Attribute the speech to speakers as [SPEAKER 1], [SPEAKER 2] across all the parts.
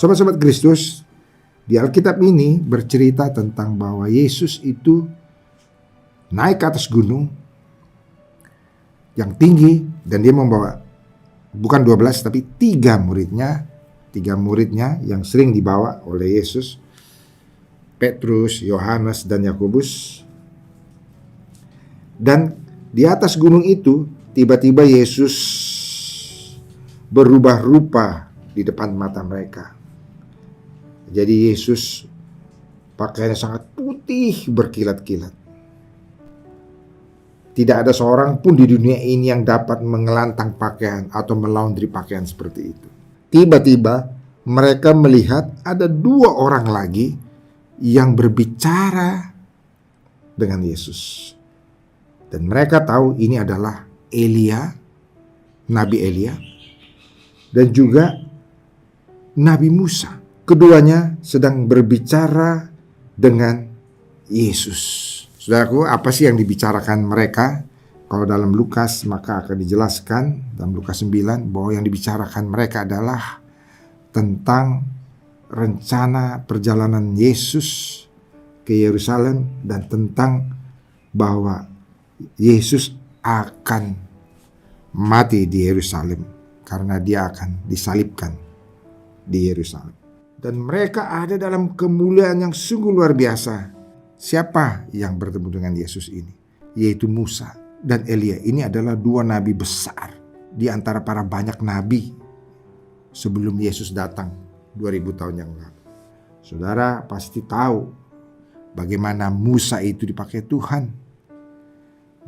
[SPEAKER 1] Sobat-sobat Kristus, di Alkitab ini bercerita tentang bahwa Yesus itu naik ke atas gunung yang tinggi dan dia membawa bukan 12 tapi 3 muridnya yang sering dibawa oleh Yesus, Petrus, Yohanes, dan Yakobus. Dan di atas gunung itu tiba-tiba Yesus berubah rupa di depan mata mereka. Jadi Yesus pakaiannya sangat putih berkilat-kilat. Tidak ada seorang pun di dunia ini yang dapat mengelantang pakaian atau melaundry pakaian seperti itu. Tiba-tiba mereka melihat ada 2 orang lagi yang berbicara dengan Yesus. Dan mereka tahu ini adalah Elia, Nabi Elia, dan juga Nabi Musa. Keduanya sedang berbicara dengan Yesus. Saudaraku, apa sih yang dibicarakan mereka? Kalau dalam Lukas maka akan dijelaskan dalam Lukas 9 bahwa yang dibicarakan mereka adalah tentang rencana perjalanan Yesus ke Yerusalem dan tentang bahwa Yesus akan mati di Yerusalem karena dia akan disalibkan di Yerusalem. Dan mereka ada dalam kemuliaan yang sungguh luar biasa. Siapa yang bertemu dengan Yesus ini? Yaitu Musa dan Elia. Ini adalah 2 nabi besar di antara para banyak nabi sebelum Yesus datang 2000 tahun yang lalu. Saudara pasti tahu bagaimana Musa itu dipakai Tuhan.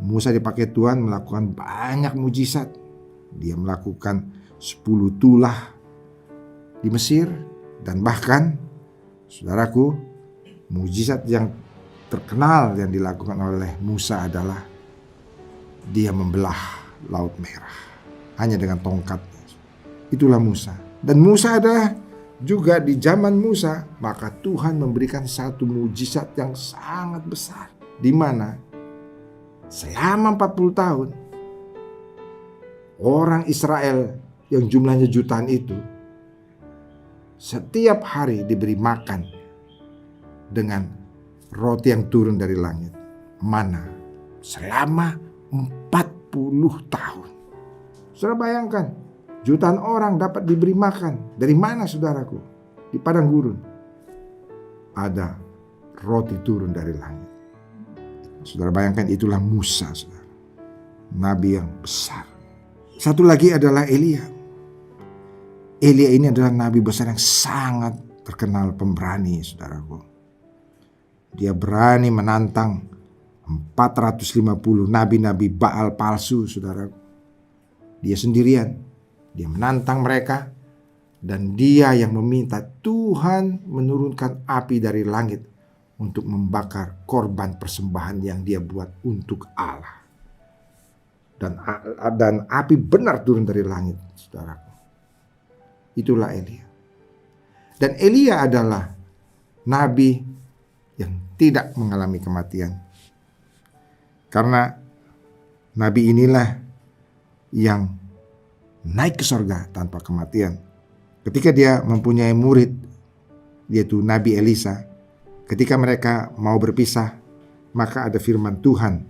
[SPEAKER 1] Musa dipakai Tuhan melakukan banyak mujizat. Dia melakukan 10 tulah di Mesir. Dan bahkan, saudaraku, mujizat yang terkenal yang dilakukan oleh Musa adalah dia membelah Laut Merah hanya dengan tongkatnya. Itulah Musa. Dan Musa ada juga di zaman Musa, maka Tuhan memberikan satu mujizat yang sangat besar, di mana selama 40 tahun orang Israel yang jumlahnya jutaan itu setiap hari diberi makan dengan roti yang turun dari langit, mana, selama 40 tahun. Saudara bayangkan, jutaan orang dapat diberi makan. Dari mana saudaraku? Di padang gurun. Ada roti turun dari langit. Saudara bayangkan, itulah Musa, saudara. Nabi yang besar. Satu lagi adalah Elia. Elia ini adalah nabi besar yang sangat terkenal pemberani, saudaraku. Dia berani menantang 450 nabi-nabi Baal palsu, saudaraku. Dia sendirian. Dia menantang mereka. Dan dia yang meminta Tuhan menurunkan api dari langit untuk membakar korban persembahan yang dia buat untuk Allah. Dan api benar turun dari langit, saudaraku. Itulah Elia. Dan Elia adalah nabi yang tidak mengalami kematian. Karena nabi inilah yang naik ke surga tanpa kematian. Ketika dia mempunyai murid, yaitu Nabi Elisa, ketika mereka mau berpisah, maka ada firman Tuhan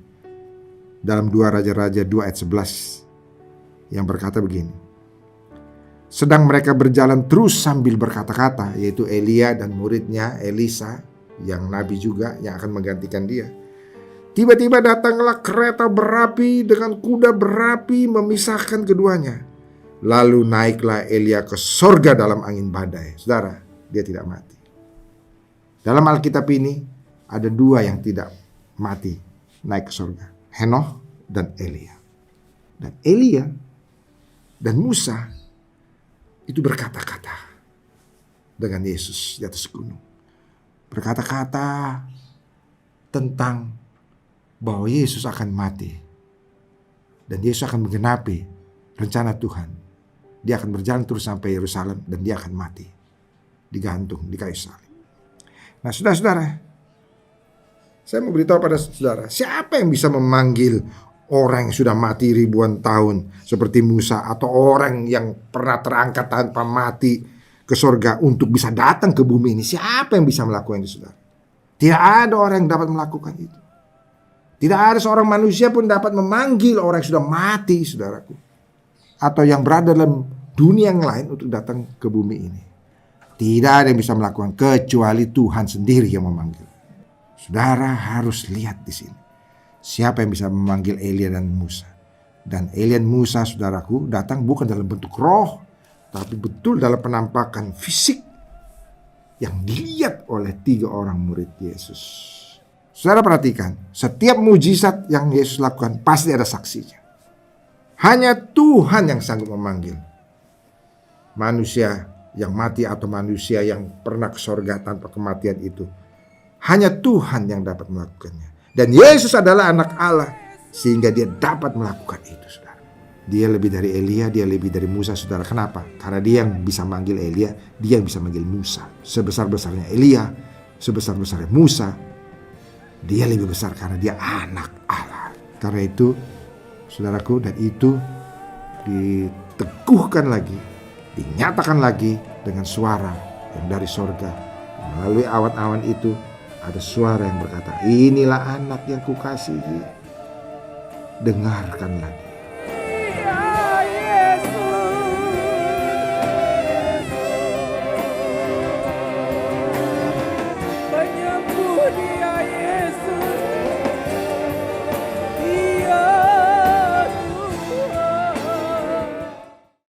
[SPEAKER 1] dalam 2 Raja-Raja 2 ayat 11 yang berkata begini. Sedang mereka berjalan terus sambil berkata-kata, yaitu Elia dan muridnya Elisa, yang nabi juga yang akan menggantikan dia. Tiba-tiba datanglah kereta berapi dengan kuda berapi memisahkan keduanya. Lalu naiklah Elia ke sorga dalam angin badai. Saudara, dia tidak mati. Dalam Alkitab ini ada 2 yang tidak mati naik ke sorga. Henoh dan Elia. Dan Elia dan Musa itu berkata-kata dengan Yesus di atas gunung. Berkata-kata tentang bahwa Yesus akan mati. Dan Yesus akan menggenapi rencana Tuhan. Dia akan berjalan terus sampai Yerusalem dan dia akan mati. Digantung di kayu salib. Nah, saudara-saudara, saya mau beritahu pada saudara, siapa yang bisa memanggil orang yang sudah mati ribuan tahun seperti Musa, atau orang yang pernah terangkat tanpa mati ke sorga untuk bisa datang ke bumi ini. Siapa yang bisa melakukan itu, saudara? Tidak ada orang yang dapat melakukan itu. Tidak ada seorang manusia pun dapat memanggil orang yang sudah mati, saudaraku, atau yang berada dalam dunia yang lain untuk datang ke bumi ini. Tidak ada yang bisa melakukan kecuali Tuhan sendiri yang memanggil. Saudara harus lihat di sini. Siapa yang bisa memanggil Elia dan Musa? Dan Elia dan Musa, saudaraku, datang bukan dalam bentuk roh, tapi betul dalam penampakan fisik yang dilihat oleh 3 orang murid Yesus. Saudara perhatikan, setiap mujizat yang Yesus lakukan pasti ada saksinya. Hanya Tuhan yang sanggup memanggil. Manusia yang mati atau manusia yang pernah ke sorga tanpa kematian itu, hanya Tuhan yang dapat melakukannya. Dan Yesus adalah anak Allah, sehingga dia dapat melakukan itu, saudara. Dia lebih dari Elia, dia lebih dari Musa, saudara. Kenapa? Karena dia yang bisa manggil Elia, dia yang bisa manggil Musa. Sebesar-besarnya Elia, sebesar-besarnya Musa, dia lebih besar karena dia anak Allah. Karena itu, saudaraku, dan itu diteguhkan lagi, dinyatakan lagi dengan suara yang dari sorga. Melalui awan-awan itu ada suara yang berkata, inilah anak yang kukasihi, dengarkanlah dia.